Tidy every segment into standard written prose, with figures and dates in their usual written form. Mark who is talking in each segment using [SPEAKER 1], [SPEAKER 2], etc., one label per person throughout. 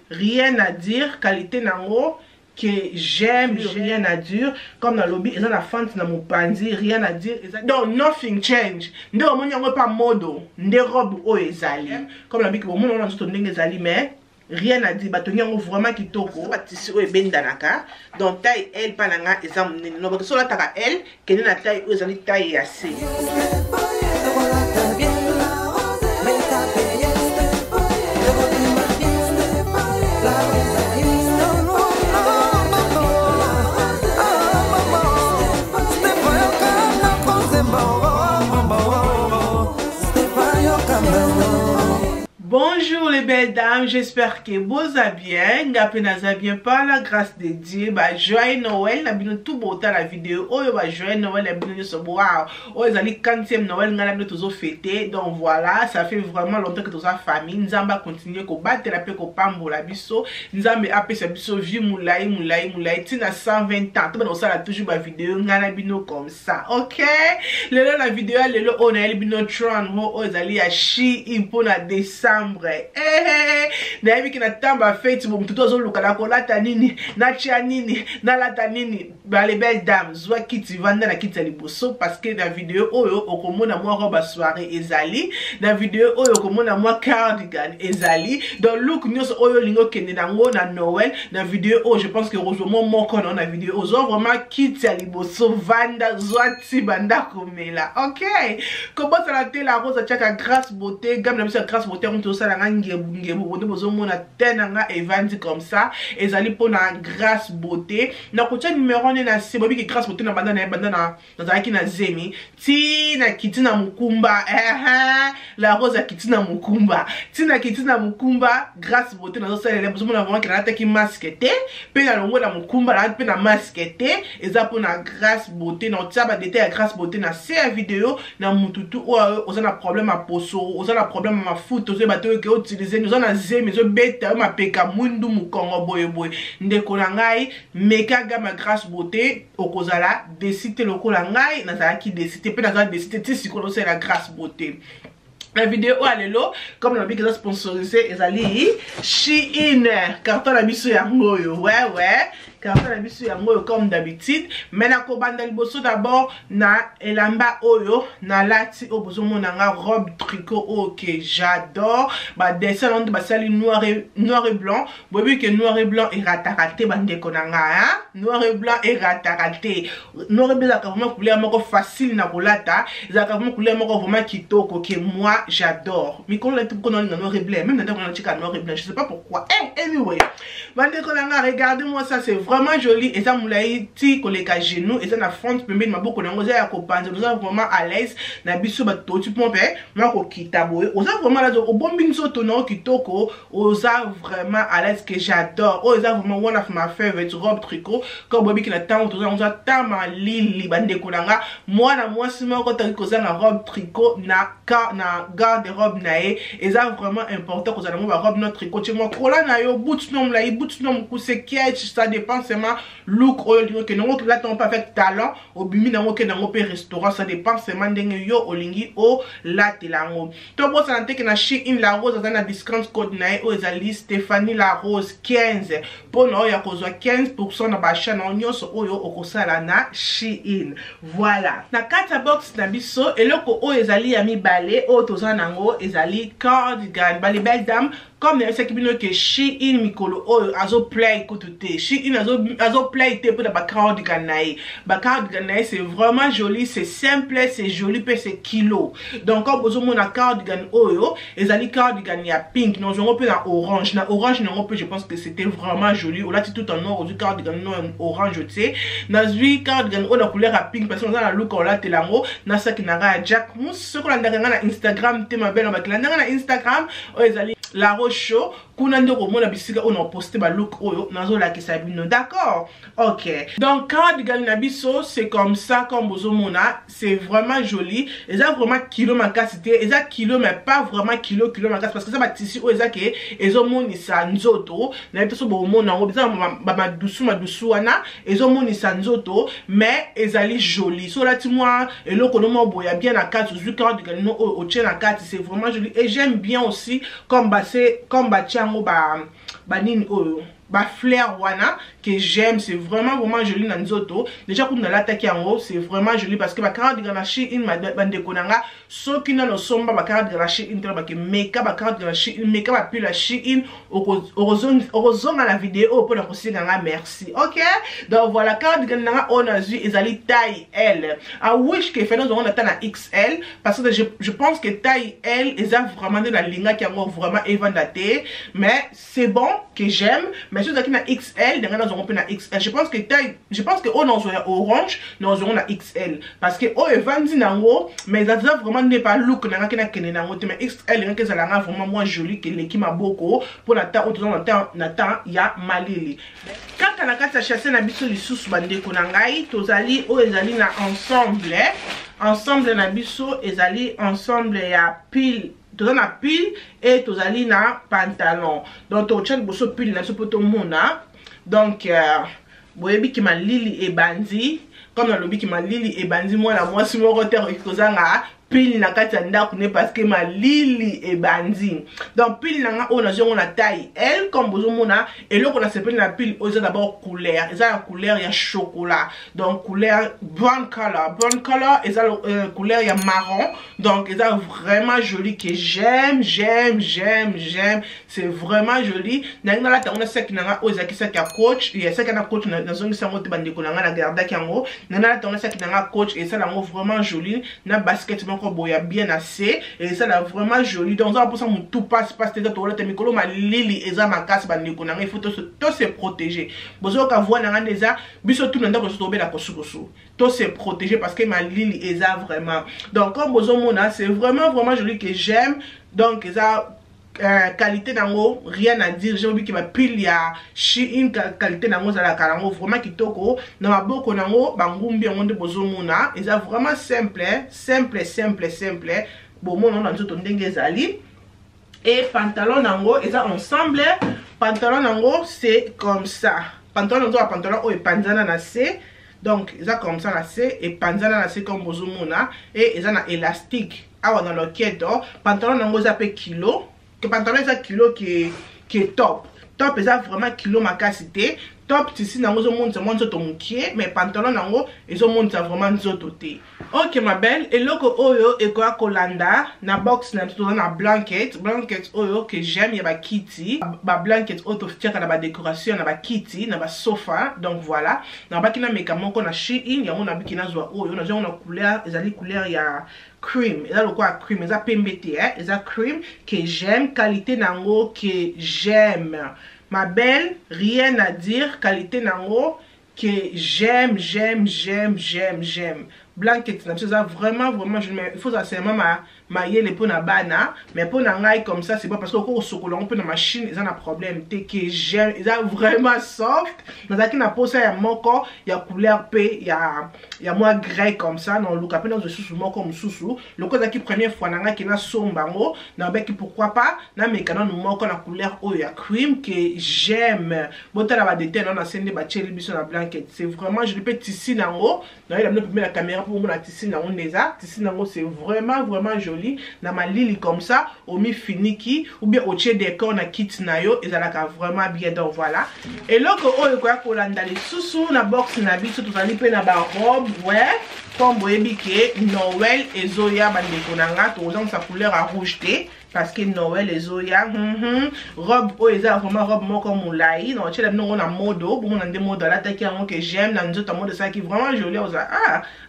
[SPEAKER 1] rien à dire, qualité nango que j'aime, rien à dire. Comme dans le lobby, ils ont la fente dans mon pandi, rien à dire. Donc, nothing change. Nde au monde pas modo, nde robe o ezali. Comme la bique au monde on a tout ndenge ezali, mais rien à dire. Batongi yango vraiment kitoko. Ba tissu o ebendanaka. Donc taille elle pananga ezam nene. No parce que la taka elle, kene na taille o ezali taille assez. Bonjour les belles dames, j'espère que vous allez bien. Ngapenaza bien par la grâce de Dieu. Bah joyeux Noël, n'a bien tout beau la vidéo. Oh bah joyeux Noël, n'a bien ce wow. Oh ils allaient 40e Noël, n'a bien toujours fêté. Donc voilà, ça fait vraiment longtemps que toute la famille. Nous allons continuer qu'on battre la paix qu'on pambo la biso. Nous allons appeler ce biso vie moulay. Tina 120 ans. Tout le monde ça toujours ma vidéo. N'a bien comme ça, ok? La vidéo, on a bien Tron. Oh ils allaient à chi impôt na décembre. Na hivi kinatamba feti mtuto zo lukala kolata nini na chia nini na lata nini ba les belles dames zwa kiti vanda na kiti liboso parce que dans vidéo oyo okomona moi robe soirée ezali dans vidéo oyo okomona moi cardigan ezali dans look nyos oyo lingo kende nango na Noël dans vidéo oyo je pense que heureusement moko na vidéo ozo vraiment kiti liboso vanda zwa tibanda komela, ok? Comment ça la télé la rose chaka grâce beauté gamme na bisa grâce beauté on ça la ngebu bonde bozomona tenanga evandi comme ça ezali pona grâce beauté na kocha numéro ne na se bobi que grâce beauté na bandana zaki na zemi ti na kitina mukumba la rose kitina mukumba ti na kitina mukumba grâce beauté na ça les bozomona vraiment que na taki masque te pe na longo na mukumba na pe na masque te eza pona grâce beauté na tsaba détail grâce beauté na se vidéo na mututu o ozana problème à poso ozana problème à foot que utiliser nous on a zé mais bête ma peka mundu mukongo boye ndeko na ngai meka gama grâce beauté okozala décider lokola ngai na qui décider pe na décider ti sikolo c'est la grâce beauté. La vidéo alelo comme on a dit que sponsorisé ezali Shein carton la biso ya ngoyo ouais carton la biso ya ngoyo comme d'habitude mais na ko banda liboso d'abord na elamba oyo na lati obozo monanga robe tricot ok j'adore ba dessin on ba sali noir et blanc bobi que noir et blanc et rataraté bande konanga hein noir et blanc et rataraté noir et blanc vraiment couleur moko facile na kolata za vraiment couleur moko vraiment kitoko que moi j'adore mais quand on est noir et blanc même dans on a noir et blanc je sais pas pourquoi anyway bande konanga regardez-moi ça c'est vraiment joli et ça moulay ti koleka genou et ça na front pembe na boko nango za ya kopanza nous sommes vraiment à l'aise na biso ba to tu pompe na ko kitabo oza vraiment là au bombi nso tono kitoko oza vraiment à l'aise que j'adore oh ça vraiment one of my favorite robe tricot comme bobi ki na temps oza tama lili bande konanga moi na moi si moko ta ko za na robe tricot na garde robe nae et ça vraiment important ko za na mo ba robe notre tricot tu mo kola na yo bout nom la bout nom ku se catch ça dépend seulement look oyo que non là ton pas avec talent au bimi na mo ke na mo pe restaurant ça dépend seulement ndenge yo olingi o la telango to bo santé que na Shein la rose za na discount code na o ezali Stéphanie la rose 15 pour no ya kozwa 15% na ba chaîne nyonso oyo okosala na Shein voilà na kata box na biso eloko o ezali ya mibale o toza nango ezali cardigan ba les belles dames comme les gens qui disent que Shein mikolo oyo azo play kotote Shein azo play te pour ba cardigan nae ba cardigan nae c'est vraiment joli c'est simple c'est joli pe c'est kilo donc comme vous mon cardigan oyo ezali cardigan ya pink non on peut na orange non peut je pense que c'était vraiment joli ou là tout en noir du cardigan non orange tu sais na zui cardigan o la couleur à pink parce que on a la look on la telango na ça qui na Jack Mousse ce qu'on a na Instagram te ma belle on va na Instagram o ezali la roche chaud kuna ndeko mona bisika on a posté ba look oyo nazo la kisa bino d'accord ok donc cardigan na biso c'est comme ça comme bozo mona c'est vraiment joli et ça vraiment kilo makasité et ça kilo mais pas vraiment kilo makas parce que ça ba tissu o eza ke ezo moni sa nzoto na biso bo mona ngo bisa ba dusu wana ezo moni sa nzoto mais ezali joli so là tu moi eloko no mo boya bien na kati zu cardigan no o tient na kati c'est vraiment joli et j'aime bien aussi comme ba c'est comme ba tiango ba banini oyo ba fleur wana que j'aime, c'est vraiment joli na nzoto. Déjà comme dans l'attaque en haut, c'est vraiment joli parce que ba kara de la chi in bande konanga so qui na no somba ba kara de la chi in ba que meka ba kara de la chi in meka ba pi la chi in orozon à la vidéo pour la conseiller nga merci. OK? Donc voilà kara de nga on a vu ezali taille L. I wish que fait nous on attend à XL parce que je pense que taille L eza vraiment de la linga qui a vraiment évendaté, mais c'est bon que j'aime. Mais je suis na XL, nous aurons na XL. Je pense que on a orange, nous aurons na XL parce que oh evandi nango, mais ça vraiment n'est pas look na kena kene nango, mais XL que ça la vraiment moins joli que l'équipe m'a beaucoup pour la temps autour na temps ya malili. Quand on a kata chasser na biso lisusu bande konangai, tozali o ezali na ensemble na biso ezali ensemble ya pile. Tout ça na pile et tout ça na pantalon. Donc tu tiens bosso pile na so poto mona. Donc boyebi ki ma lili e bandi comme dans lobby ki ma lili e bandi moi la moi si mon roteur ikozanga pile na kati ndako ne parce que ma lili e bandi. Donc pile na on a taille elle comme bozo mona et là on a sepeli na pile oza d'abord couleur, eza la couleur ya chocolat. Donc couleur brown color eza couleur ya marron. Donc eza vraiment joli que j'aime, c'est vraiment joli. Na la ta on a sek na oza ki sek ya coach, il y a sek na coach na zongi sango te bande ko na garda ki yango. Na la ta on a sek na coach et ça la vraiment joli na basket boya bien assez et ça là vraiment joli. Donc ça pour ça mon tout passe tete to la mikolo ma lili eza makasi bande ko na il faut to se protéger. Bozo ka voix na ndeza biso tout ndako so tobe la kosukosu. To se protéger parce que ma lili eza vraiment. Donc comme bozo mona c'est vraiment joli que j'aime. Donc eza qualité nango rien à dire. J'ai oublié que ma pile ya Shein qualité nango za la karango vraiment kitoko na maboko nango bangumbi ngonde bozomuna eza vraiment simple bon mon on a tout ndenge zali. Et pantalon nango eza ensemble. Pantalon nango c'est comme ça. Pantalon o e panzana na C. Donc eza comme ça na C et panzana na C comme bozomuna et eza na élastique awa na loketo. Pantalon nango za pe kilo. Que pantalon est kilo qui est top est vraiment kilo makasité top ici nango zo monte to mukie mais pantalon nango ezo monte vraiment nzoto te. OK ma belle et loko oyo e ko kolanda na box na tout na blanket oyo que j'aime ya ba kitty ba blanket auto fiaka na ba décoration na ba kitty na ba sofa. Donc voilà na ba kina meka moko na Shein ya mona bikina zwa oyo na na couleur ezali couleur ya cream eza le quoi cream eza pembete eza cream que j'aime qualité nango que j'aime ma belle rien à dire qualité nango que j'aime blanket na ça vraiment il faut ça seulement ma yele pour na bana mais pour na ngai comme ça c'est pas parce que au sokola on peut na machine ils ont un problème te que j'aime ils ont vraiment soft dans ça qui na posa ya moko ya couleur p ya moi grey comme ça non look après dans sous moko comme sous le cause qui première fois na ngai qui na sombango na bec pourquoi pas na mekana no moko na couleur o ya cream que j'aime botala ba détail na sende ba cheli biso na blanket c'est vraiment je le peux tissu nango na il a mis la caméra pour mon tissu nango neza tissu nango c'est vraiment joli na malili comme ça au mi finiki ou bien au tché décor na kit na yo ezalaka vraiment bien. Donc voilà et loko oyo ko kolanda les sous na box na biso tozali pe na ba robe ouais comme boyebi ke Noël ezoya bandeko nanga to dans sa couleur à rouge té parce que Noël ezoya robe oyo eza vraiment robe moko mulai non tché non na modo bon na ndé modo la taki yango que j'aime na nzoto mode ça qui vraiment joli oza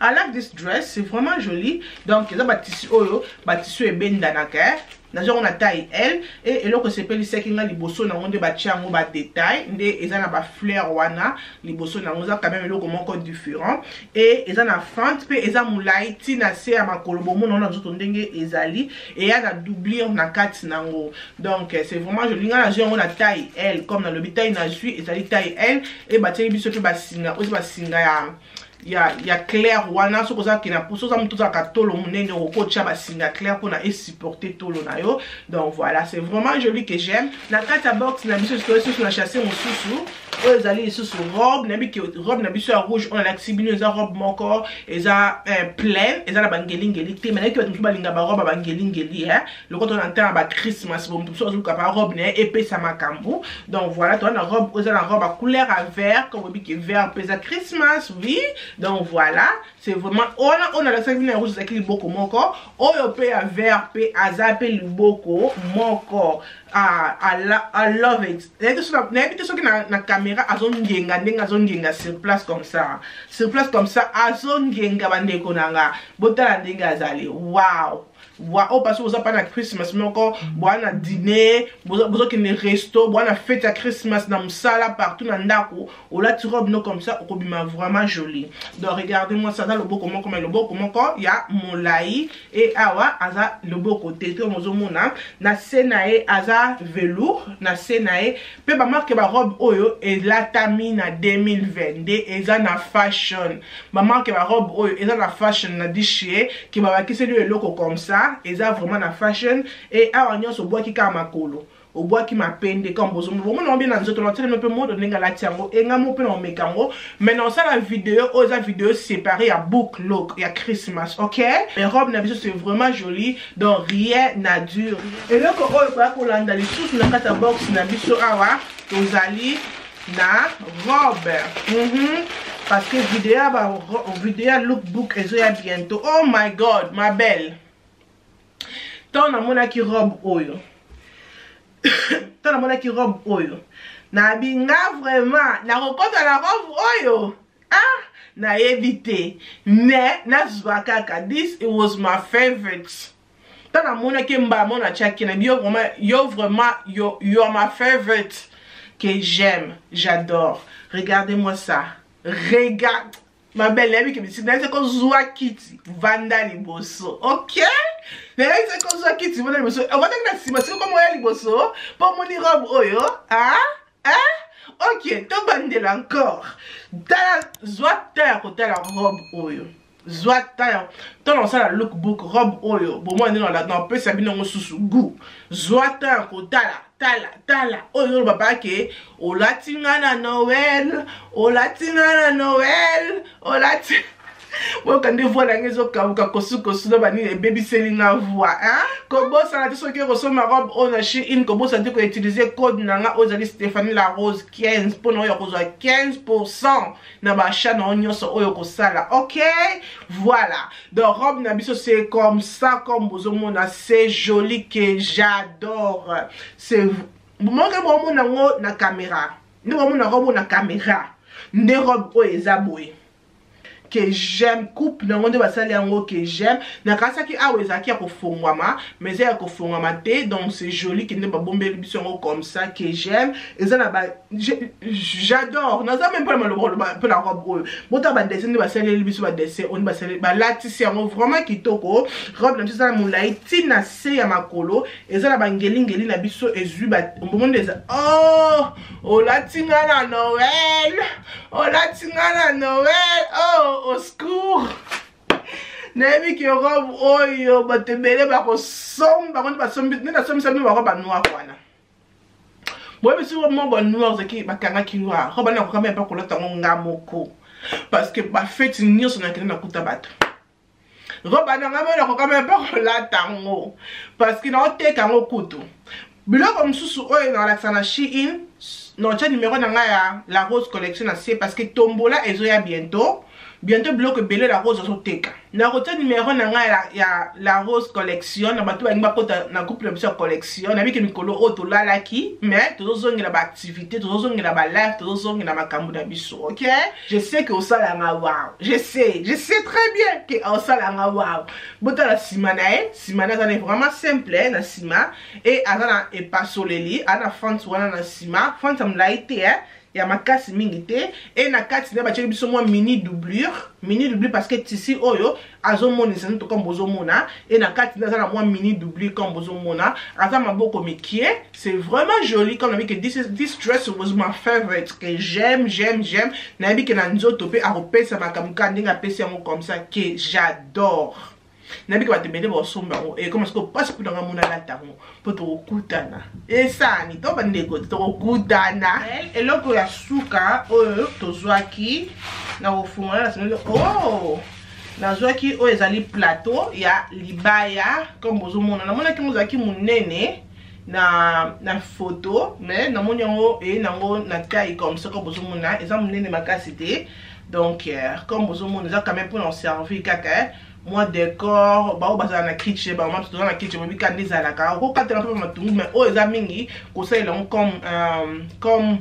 [SPEAKER 1] I like this dress c'est vraiment joli. Donc eza ba tissu oyo ba tissu ebenda na ka na on a taille L et l'autre c'est pas lycée qui nga liboso na onde ba tiango ba détail nde eza na ba fleur wana liboso na ngoza quand même l'autre moko différent et eza na fente pe eza mulai tina se ya makolo bomo na nzoto ndenge ezali et ya na doublure na kati nango. Donc c'est vraiment joli nga na on a taille L comme dans le bitaille na suis ezali taille L et ba tieli biso pe ba singa o ba singa ya clair wana so koza kina pour so ça mutuza ka tolo munene oko tia ba singa clair pour na et supporter tolo na yo. Donc voilà, c'est vraiment joli que j'aime. Na kata box na biso sur la chasse mon sousou. Ils allaient sous robe, na biki robe na biso rouge on a l'axibino eza robe moko eza pleine, eza la bangelingeli te mais que tu balinga ba robe bangelingeli hein. Le quand on entend ba Christmas bon tout ça ka robe ne épais ça makambu. Donc voilà, toi la robe eza la robe à couleur à vert comme biki vert pesa Christmas oui. Donc voilà, c'est vraiment on a l'axibino rouge avec liboko moko, oyo pe à vert pe azape liboko moko. I love it. N'habite sur na caméra azongenga ndenga azongenga sur place comme ça. Sur place comme ça azongenga bandeko nanga. Botala ndenga azali. Wow. Wow, parce que vous avez pas na Christmas mais encore boana dîner, vous avez qui resto, boana fête à Christmas dans sala partout dans ndako. Ou là tu robe non comme ça, au bima vraiment joli. Donc regardez-moi ça dans le beau comment comme le beau comment il y a mon laï et awa aza le beau côté to mozomona na senae aza velours na senae pe ba marque ba robe oyo et la tamina 2022 eza na fashion. Ba marque ba robe oyo eza na fashion na dichie qui ba bakise le loko comme ça. Et ça vraiment la fashion et à on se boit qui kama kolo au bois qui m'a peindé comme besoin vraiment bien dans autres l'autre un peu mode de la tiango et ngamo pe on mekango maintenant ça la vidéo aux vidéo séparée à book look il y a Christmas OK les robes na biso c'est vraiment joli donc rien n'a dur et là ko ba ko landa les sous na kata box na biso awa tozali na robe parce que vidéo lookbook ezoya bientôt. Oh my god ma belle. Tant na mona ki robe oyo. Tant na mona ki robe oyo. Na binga vraiment na rekonta la robe oyo. Ah, na évité. Mais na zwakaka this it was my favorite. Tant na mona ki mba mona chaki na yo vraiment you're my favorite que j'aime, j'adore. Regardez-moi ça. Regarde. Ma belle amie qui me dit c'est comme Zoua Kitty Vanda Liboso. OK? C'est comme Zoua Kitty Vanda Liboso. On va dire que c'est comme moi Liboso pour mon robe oyo. Hein? OK, to bandel encore. Dans Zoua ta côté la robe oyo. Zoua ta dans ça la lookbook robe oyo. Bon moi on là dans peu sabine on sous goût. Zoua ta côté tala oyo papa ke o latinga na Noël o latinga na Noël o latinga bon quand des fois la ngezo ka kosu no bani baby selling à voix hein ko boss na tiso ke ko ma robe on a chez in ko boss a dit ko utiliser code nanga ozali Stéphanie la Rose 15 pour no yo ko 15% na ba achat na onyoso oyo ko sala. OK voilà donc robe na biso c'est comme ça comme bozomona c'est joli que j'adore. C'est moi que bon nango na caméra ni bon na robe na caméra ne robe o ezaboy que j'aime coupe na ngonde basali yango que j'aime na kasa ki aweza ki akofongwama mais ya kofongwama te donc c'est joli que ne ba bombeli biso comme ça que j'aime et ça na ba j'adore na ça même pas le peu la robe bota ba dessin ne basali biso ba dessin on basali ba latisi yango vraiment kitoko robe na ça mon laiti na se ya makolo et ça na ba ngelingeli na biso ezu ba monde des oh latinga na Noël oh latinga na Noël oh au secours. Nemi ki robe oyo batebele ba ko somba quand ba sombi na sombi sabi ba robe noir kwana. Moi bi sur mo bon noir zaki ba kanga ki noir. Robe na ko même pas ko lota nga moko. Parce que ba fête ni so na kena na kuta bato. Robe na nga ko même pas ko lata ngo. Parce que na te kango kutu. Biloko msusu oyo na la sana Shein. Non, tiens numéro na nga ya la Rose collection assez parce que tombola ezoya bientôt. Bientôt bloc belé la Rose azoteka. Na rote numéro na nga ya la Rose collection na batu ba kota na couple de collection na biki mikolo oto lalaki mais tous zongi ba activité tous zongi ba live tous zongi na makambo na biso. OK? Je sais que au sala nga wow. Je sais très bien que au sala nga wow. Bota la simana ça est vraiment simple na sima et azana e pasoleli ana font wana na sima font am laité ya makasi mingi te et na kati na batiaki biso mwa mini doublure parce que tissu oyo azomonisa nto comme bozomona et na kati na za na mwa mini doublure comme bozomona aza maboko mikie. C'est vraiment joli comme nabi que this dress was my favorite que j'aime nabi que na nzoto pe akopesa makamuka ndinga pesi yango comme ça que j'adore. Nabi que batebele bosomba et comment est-ce que passe pour dans mona la tango pour tokutana et ça ni to bandeko tokutana eloko ya suka oyo tozwaki na ofunga na sino oh nazwaki oyo ezali plateau ya libaya comme bozomona namona ki mozaki munene na photo mais namoni yango et nango na taille comme ça comme bozomona eza munene makasi te donc comme bozomona eza quand même pour en servir kaka moi décor ba obaza na kitchen ba mama tozana na kitchen mo bika ndeza la ka ko katela pe matungu mais o eza mingi ko ça il comme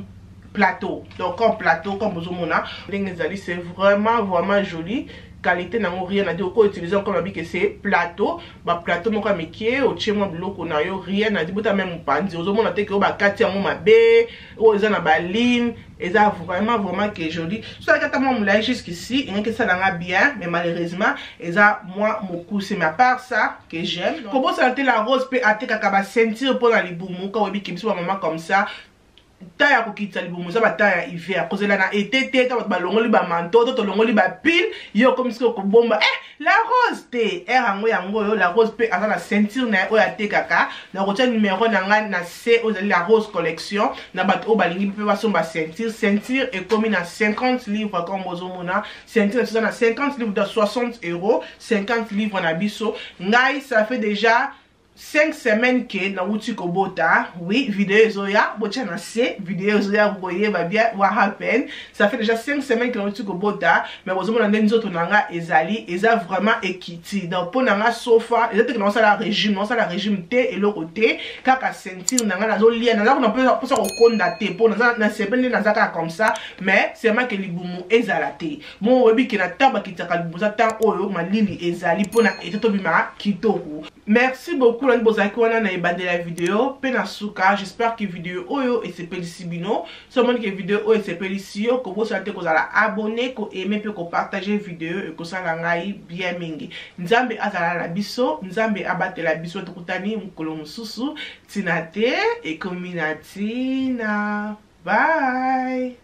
[SPEAKER 1] plateau donc comme plateau comme bozomona ndengezali c'est vraiment joli. Qualité n'a rien à dire au utiliser comme habit que c'est plateau ba plateau moko mikie o tchemwa biloko na yo rien à dire bota même pandi ozomona te que ba kati mo mabe o eza na ba ligne eza vraiment que joli so la kata mo mula jusqu'ici il y a que ça langa bien mais malheureusement eza moi moku c'est ma part ça que j'aime comment ça la rose peut ateka ka ba ceinture pour la libumu ka webi kimisi wa maman comme ça taya kokitsa libumu za bataya hiver kozela na été te ta balongoli ba manteau to longoli ba pile yo comme si ko bomba la rose te rango yango yo la rose pe asa na ceinture na o ya te kaka na kotia numéro na nga na C ozali la rose collection na bato o balingi pe ba somba ceinture et comme na 50 livres comme bozomona ceinture ça na 50 livres de 60 €, 50 livres na biso ngai ça fait déjà 5 semaines que na wuti ko bota oui vidéo zoya bocha na C vidéo zoya boye ba bien what happen ça fait déjà 5 semaines que na wuti ko bota mais bozomona ndenzo tonanga ezali eza vraiment ekiti donc pour nanga sofa ezate que na sala régime te et le côté kaka sentir nanga nazo lia na ko pour ça ko konda te pour na sepende na zaka comme ça mais c'est vraiment que libumu ezala te mon webi ki na taba kitaka libuza tan oyo malili ezali pour na eteto bima kitoko. Merci beaucoup la bozaki wana na ebande la vidéo pe na suka j'espère que vidéo oyo esepeli sibino seulement que vidéo oyo esepeli sio ko bosa te ko zala abonner ko aimer pe ko partager vidéo et ko sala ngai bien mingi nzambe azala la biso nzambe abatela biso tukutani mukolo mususu tinate e kominatina bye.